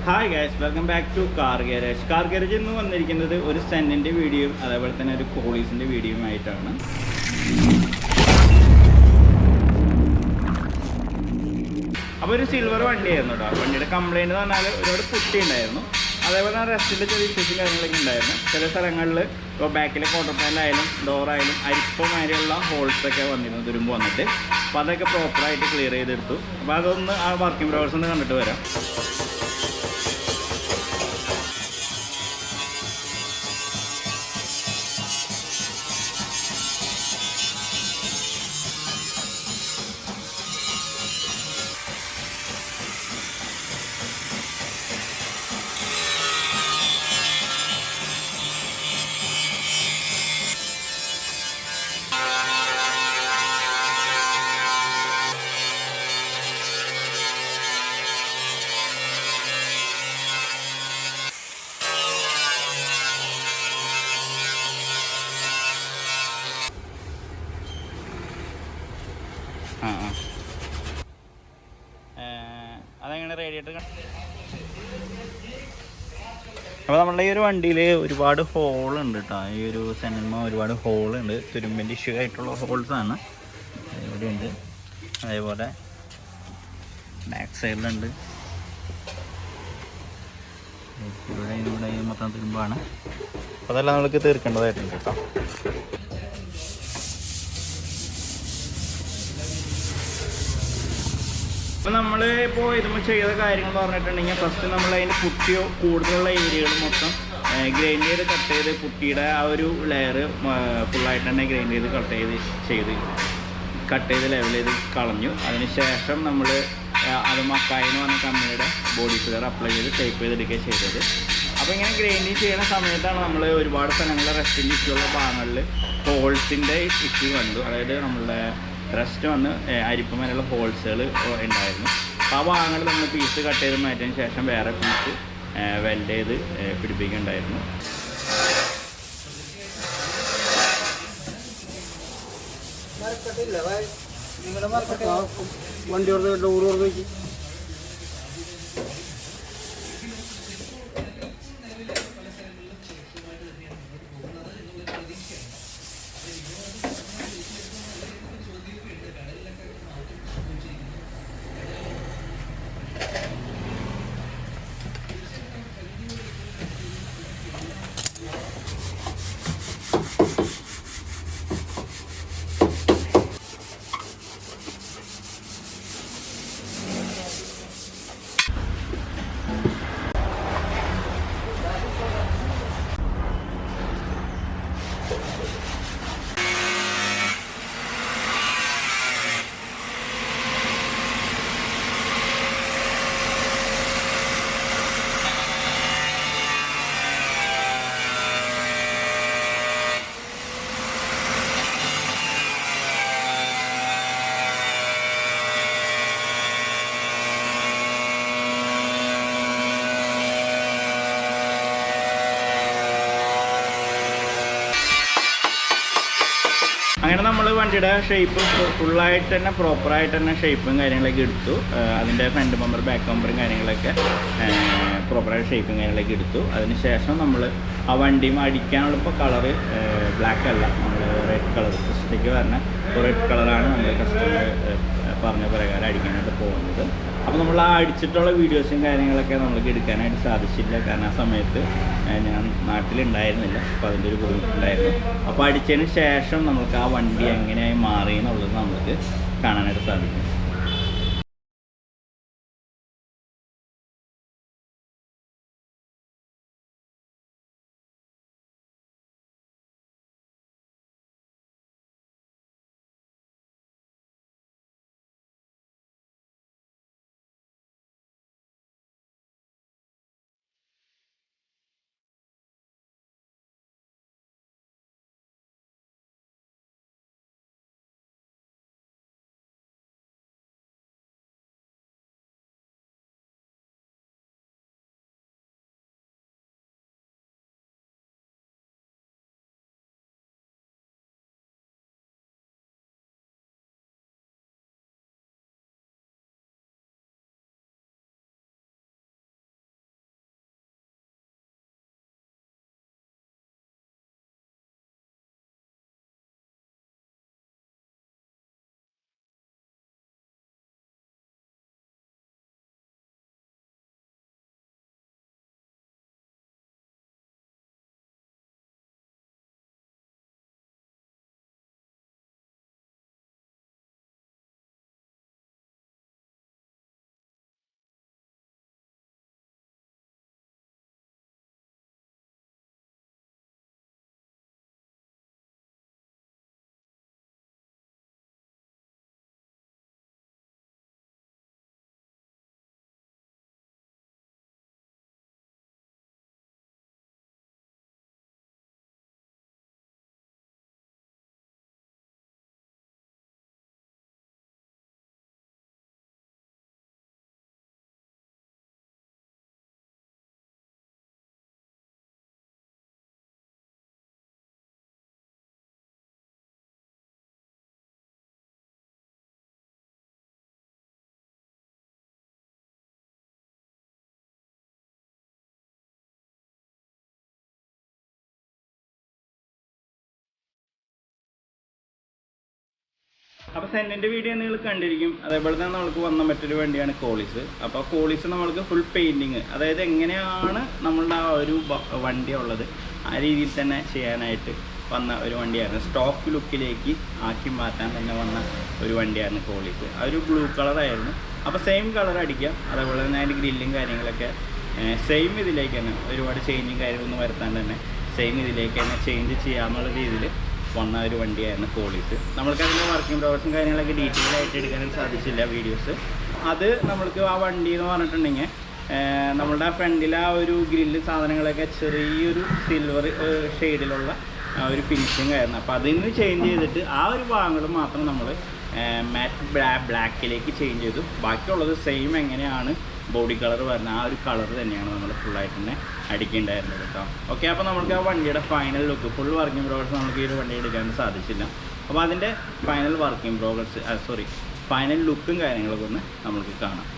Hi guys, welcome back to car garage. Car garage എന്ന് വന്നിരിക്കുന്നത് ഒരു സെന്നിൻ്റെ വീഡിയോയും അതേപോലെ തന്നെ ഒരു കോളീസിൻ്റെ വീഡിയോയും ആയിട്ടാണ്. അപ്പോൾ ഒരു സിൽവർ വണ്ടിയായിരുന്നു കേട്ടോ. വണ്ടിയുടെ കംപ്ലയിൻറ്റ് എന്ന് പറഞ്ഞാൽ ഒരുപാട് പുട്ടി ഉണ്ടായിരുന്നു. അതേപോലെ തന്നെ റെസ്റ്റിൻ്റെ ചെറിയ ഇഷ്യൂസും കാര്യങ്ങളൊക്കെ ഉണ്ടായിരുന്നു. ചില സ്ഥലങ്ങളിൽ ഇപ്പോൾ ബാക്കിലെ ക്വാർട്ടർ പാനലായാലും ഡോറായാലും അരിപ്പമാതിരിയുള്ള ഹോൾസൊക്കെ വന്നിരുന്നു തുരുമ്പ് വന്നിട്ട്. അപ്പോൾ അതൊക്കെ പ്രോപ്പറായിട്ട് ക്ലിയർ ചെയ്തെടുത്തു. അപ്പോൾ അതൊന്ന് ആ വർക്കിംഗ് പ്രോഗ്രസ് ഒന്ന് കണ്ടിട്ട് വരാം. അതെങ്ങനെ റേഡിയേറ്റർ. അപ്പോൾ നമ്മളുടെ ഈ ഒരു വണ്ടിയിൽ ഒരുപാട് ഹോളുണ്ട് കേട്ടോ. ഈ ഒരു സെൻമ ഒരുപാട് ഹോളുണ്ട്. തുരുമ്പിൻ്റെ ഇഷ്യൂ ആയിട്ടുള്ള ഹോൾസാണ് ഇവിടെയുണ്ട്. അതേപോലെ ബാക്ക് സൈഡിലുണ്ട്. ഇവിടെ മൊത്തം തുരുമ്പാണ്. അപ്പോൾ അതെല്ലാം നമുക്ക് തീർക്കേണ്ടതായിട്ടുണ്ട് കേട്ടോ. അപ്പോൾ നമ്മൾ ഇപ്പോൾ ഇതുമ്പോൾ ചെയ്ത കാര്യങ്ങൾ എന്ന് പറഞ്ഞിട്ടുണ്ടെങ്കിൽ ഫസ്റ്റ് നമ്മൾ അതിൻ്റെ പുട്ടിയോ കൂടുതലുള്ള ഏരിയകൾ മൊത്തം ഗ്രൈൻഡ് ചെയ്ത് കട്ട് ചെയ്ത് പുട്ടിയുടെ ആ ഒരു ലെയർ ഫുള്ളായിട്ട് തന്നെ ഗ്രൈൻഡ് ചെയ്ത് കട്ട് ചെയ്ത് ലെവൽ ചെയ്ത് കളഞ്ഞു. അതിന് ശേഷം നമ്മൾ അത് മക്കായി എന്ന് പറഞ്ഞ കമ്പനിയുടെ ബോഡി ഫില്ലർ അപ്ലൈ ചെയ്ത് ടേപ്പ് ചെയ്തെടുക്കുകയാണ് ചെയ്തത്. അപ്പോൾ ഇങ്ങനെ ഗ്രൈൻഡിങ് ചെയ്യുന്ന സമയത്താണ് നമ്മൾ ഒരുപാട് സ്ഥലങ്ങളിൽ റെസ്റ്റിൻ്റെ ഇഷ്യൂ ഉള്ള ഭാഗങ്ങളിൽ ഹോൾസിൻ്റെ ഇഷ്യൂ കണ്ടു. അതായത് നമ്മളുടെ റെസ്റ്റ് വന്ന് അരിപ്പമേലുള്ള ഹോൾസുകൾ ഉണ്ടായിരുന്നു. അപ്പോൾ ആ ഭാഗങ്ങൾ നമ്മൾ പീസ് കട്ട് ചെയ്ത് മാറ്റിയതിന് ശേഷം വേറെ പീസ് വെൽഡ് ചെയ്ത് പിടിപ്പിക്കുകയുണ്ടായിരുന്നു. വണ്ടിയോട് ഡോർ നോക്കി അങ്ങനെ നമ്മൾ വണ്ടിയുടെ ഷേപ്പ് ഫുള്ളായിട്ട് തന്നെ പ്രോപ്പറായിട്ട് തന്നെ ഷേപ്പും കാര്യങ്ങളൊക്കെ എടുത്തു. അതിൻ്റെ ഫ്രണ്ട് ബമ്പർ ബാക്ക് ബമ്പറും കാര്യങ്ങളൊക്കെ പ്രോപ്പറായിട്ട് ഷേപ്പും കാര്യങ്ങളൊക്കെ എടുത്തു. അതിന് ശേഷം നമ്മൾ ആ വണ്ടിയും അടിക്കാനുള്ള ഇപ്പോൾ കളറ് ബ്ലാക്ക് അല്ല, നമ്മൾ റെഡ് കളർ ഫസ്റ്റിലേക്ക് പറഞ്ഞ റെഡ് കളറാണ് നമ്മൾ കസ്റ്റമർ പറഞ്ഞ പ്രകാരം അടിക്കാനായിട്ട് പോകുന്നത്. അപ്പോൾ നമ്മൾ ആ അടിച്ചിട്ടുള്ള വീഡിയോസും കാര്യങ്ങളൊക്കെ നമുക്ക് എടുക്കാനായിട്ട് സാധിച്ചില്ല. കാരണം ആ സമയത്ത് ഞാൻ നാട്ടിലുണ്ടായിരുന്നില്ല. അപ്പോൾ അതിൻ്റെ ഒരു ബുദ്ധിമുട്ടുണ്ടായിരുന്നു. അപ്പോൾ അടിച്ചതിന് ശേഷം നമുക്ക് ആ വണ്ടി എങ്ങനെയായി മാറി എന്നുള്ളത് നമുക്ക് കാണാനായിട്ട് സാധിക്കും. അപ്പോൾ സെൻറ്റിൻ്റെ വീഡിയോ നിങ്ങൾ കണ്ടിരിക്കും. അതേപോലെ തന്നെ നമുക്ക് വന്ന മറ്റൊരു വണ്ടിയാണ് കോളിസ്. അപ്പോൾ കോളിസ് നമ്മൾക്ക് ഫുൾ പെയിൻറ്റിങ്, അതായത് എങ്ങനെയാണ് നമ്മളുടെ ആ ഒരു വണ്ടി ഉള്ളത് ആ രീതിയിൽ തന്നെ ചെയ്യാനായിട്ട് വന്ന ഒരു വണ്ടിയായിരുന്നു. സ്റ്റോക്ക് ലുക്കിലേക്ക് ആക്കി മാറ്റാൻ തന്നെ വന്ന ഒരു വണ്ടിയായിരുന്നു കോളിസ്. ആ ഒരു ബ്ലൂ കളറായിരുന്നു. അപ്പോൾ സെയിം കളർ അടിക്കാം. അതേപോലെ തന്നെ അതിൻ്റെ ഗ്രില്ലും കാര്യങ്ങളൊക്കെ സെയിം ഇതിലേക്ക് തന്നെ, ഒരുപാട് ചേഞ്ചും കാര്യങ്ങളൊന്നും വരുത്താണ്ട് തന്നെ സെയിം ഇതിലേക്ക് തന്നെ ചേഞ്ച് ചെയ്യാമെന്നുള്ള രീതിയിൽ വന്ന ഒരു വണ്ടിയായിരുന്നു കോളിസ്. നമ്മൾക്കതിൻ്റെ വർക്കിംഗ് പ്രോസസും കാര്യങ്ങളൊക്കെ ഡീറ്റെയിൽ ആയിട്ട് എടുക്കാനും സാധിച്ചില്ല വീഡിയോസ്. അത് നമ്മൾക്ക് ആ വണ്ടി എന്ന് പറഞ്ഞിട്ടുണ്ടെങ്കിൽ നമ്മളുടെ ആ ഫ്രണ്ടിലെ ആ ഒരു ഗ്രില്ല് സാധനങ്ങളൊക്കെ ചെറിയൊരു സിൽവർ ഷെയ്ഡിലുള്ള ഒരു ഫിനിഷിംഗ് ആയിരുന്നു. അപ്പോൾ അതിൽ നിന്ന് ചേഞ്ച് ചെയ്തിട്ട് ആ ഒരു ഭാഗങ്ങൾ മാത്രം നമ്മൾ മാറ്റ് ബ്ലാക്കിലേക്ക് ചേഞ്ച് ചെയ്തു. ബാക്കിയുള്ളത് സെയിം എങ്ങനെയാണ് ബോഡി കളർ വരുന്നത് ആ ഒരു കളർ തന്നെയാണ് നമ്മൾ ഫുള്ളായിട്ട് തന്നെ അടിക്കേണ്ടായിരുന്നത് കേട്ടോ. ഓക്കെ, അപ്പോൾ നമുക്ക് ആ വണ്ടിയുടെ final look, full working progress നമുക്ക് ഈ ഒരു വണ്ടി എടുക്കാൻ സാധിച്ചില്ല. അപ്പോൾ അതിൻ്റെ ഫൈനൽ വർക്കിംഗ് പ്രോഗ്രസ് ഫൈനൽ ലുക്കും കാര്യങ്ങളൊക്കെ ഒന്ന് നമുക്ക് കാണാം.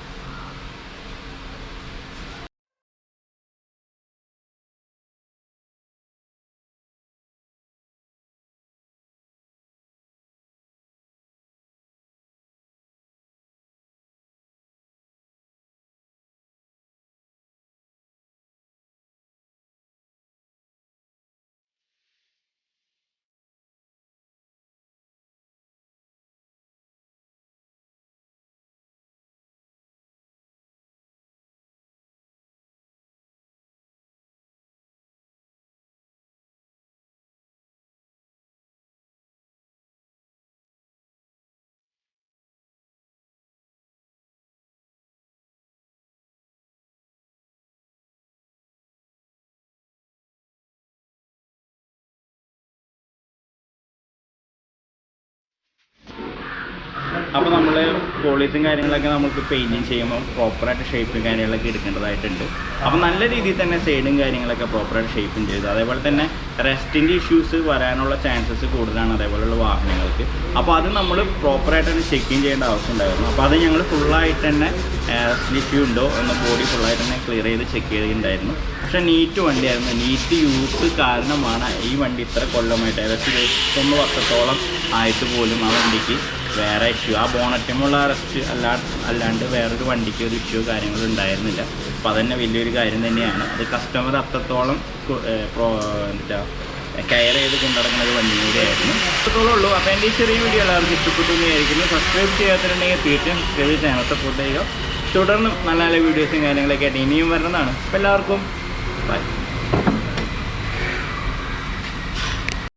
അപ്പോൾ നമ്മൾ പോളിസും കാര്യങ്ങളൊക്കെ നമുക്ക് പെയിൻറ്റിങ് ചെയ്യുമ്പോൾ പ്രോപ്പറായിട്ട് ഷേപ്പും കാര്യങ്ങളൊക്കെ എടുക്കേണ്ടതായിട്ടുണ്ട്. അപ്പോൾ നല്ല രീതിയിൽ തന്നെ സൈഡും കാര്യങ്ങളൊക്കെ പ്രോപ്പറായിട്ട് ഷേപ്പും ചെയ്തു. അതേപോലെ തന്നെ റെസ്റ്റിൻ്റെ ഇഷ്യൂസ് വരാനുള്ള ചാൻസസ് കൂടുതലാണ് അതേപോലെയുള്ള വാഹനങ്ങൾക്ക്. അപ്പോൾ അത് നമ്മൾ പ്രോപ്പറായിട്ട് തന്നെ ചെക്കിങ് ചെയ്യേണ്ട ആവശ്യമുണ്ടായിരുന്നു. അപ്പോൾ അത് ഞങ്ങൾ ഫുള്ളായിട്ട് തന്നെ ഇഷ്യൂ ഉണ്ടോ എന്ന് ബോഡി ഫുള്ളായിട്ട് തന്നെ ക്ലിയർ ചെയ്ത് ചെക്ക് ചെയ്തിട്ടുണ്ടായിരുന്നു. പക്ഷേ നീറ്റ് വണ്ടിയായിരുന്നു. നീറ്റ് യൂസ് കാരണമാണ് ഈ വണ്ടി ഇത്ര കൊല്ലമായിട്ട്, ഏകദേശം 21 വർഷത്തോളം ആയിട്ട് പോലും ആ വണ്ടിക്ക് വേറെ ഇഷ്യൂ, ആ ബോണറ്റുമുള്ള അറസ്റ്റ് അല്ലാണ്ട് വേറൊരു വണ്ടിക്ക് ഒരു ഇഷ്യൂ കാര്യങ്ങളും ഉണ്ടായിരുന്നില്ല. അപ്പോൾ അതന്നെ വലിയൊരു കാര്യം തന്നെയാണ്. അത് കസ്റ്റമർ അത്രത്തോളം കെയർ ചെയ്ത് കൊണ്ടുനടക്കുന്ന ഒരു വണ്ടി കൂടിയായിരുന്നു. അത്രത്തോളം ഉള്ളൂ. അപ്പോൾ എൻ്റെ ഈ ചെറിയ വീഡിയോ എല്ലാവർക്കും ഇഷ്ടപ്പെട്ടു എന്നായിരിക്കുന്നു. സബ്സ്ക്രൈബ് ചെയ്യാത്തിട്ടുണ്ടെങ്കിൽ തീർച്ചയായും സബ്സ്ക്രൈബ് ചെയ്ത് ചാനൽ സപ്പോർട്ട് ചെയ്യുക. തുടർന്നും നല്ല നല്ല വീഡിയോസും കാര്യങ്ങളൊക്കെ ആയിട്ട് ഇനിയും വരുന്നതാണ്. അപ്പോൾ എല്ലാവർക്കും ബൈ.